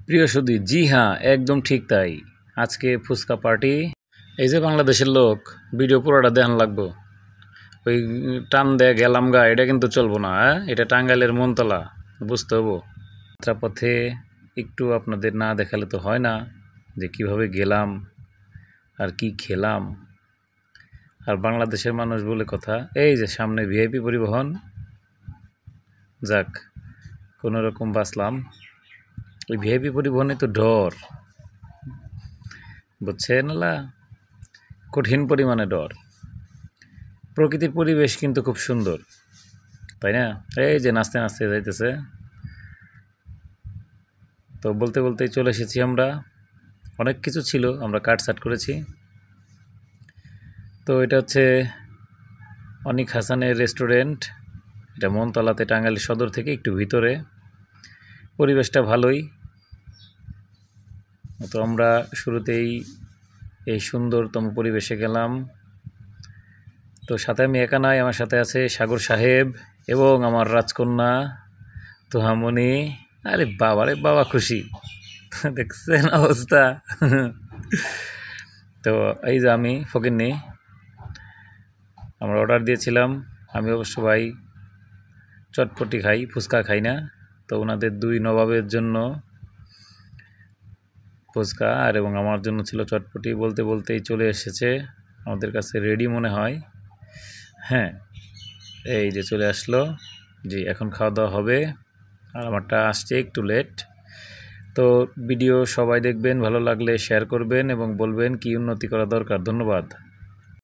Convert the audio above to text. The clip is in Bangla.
প্রিয় সুধী, জি হ্যাঁ, একদম ঠিক তাই। আজকে ফুচকা পার্টি। এই যে বাংলাদেশের লোক, ভিডিও পুরোটা দেখান লাগবো। ওই টান দেয়া গেলাম গা, এটা কিন্তু চলবো না। এটা টাঙ্গাইলের মনতলা, বুঝতে হবো। যাত্রাপথে একটু আপনাদের না দেখালে তো হয় না যে কিভাবে গেলাম আর কি খেলাম। আর বাংলাদেশের মানুষ বলে কথা, এই যে সামনে ভিআইপি পরিবহন, যাক কোনো রকম বাঁচলাম। ওই ভিআইপি পরিবহনে তো ডর, বুঝছেন না, কঠিন পরিমাণে ডর। প্রকৃতির পরিবেশ কিন্তু খুব সুন্দর, তাই না? এই যে নাচতে নাচতে যাইতেছে। তো বলতে বলতেই চলে এসেছি আমরা। অনেক কিছু ছিল, আমরা কাটছাট করেছি। তো এটা হচ্ছে অনিক হাসানের রেস্টুরেন্ট। এটা মনতলাতে, টাঙ্গাইল সদর থেকে একটু ভিতরে। পরিবেশটা ভালোই। তো আমরা শুরুতেই এই সুন্দরতম পরিবেশে গেলাম। তো সাথে আমি একা নাই, আমার সাথে আছে সাগর সাহেব এবং আমার রাজকন্যা তুহামণি। আরে বাবা খুশি, দেখছেন অবস্থা। তো এই যে আমি ফকিন্নি, আমরা অর্ডার দিয়েছিলাম। আমি অবশ্য ভাই চটপটি খাই, ফুচকা খাই না। তো ওনাদের দুই নবাবের জন্য ফুচকা আর এবং আমার জন্য ছিল চটপটি। বলতে বলতেই চলে এসেছে আমাদের কাছে, রেডি মনে হয়। হ্যাঁ, এই যে চলে আসলো। জি, এখন খাওয়া দাওয়া হবে। আর আমারটা আসছে একটু লেট। তো ভিডিও সবাই দেখবেন, ভালো লাগলে শেয়ার করবেন এবং বলবেন কি উন্নতি করা দরকার। ধন্যবাদ।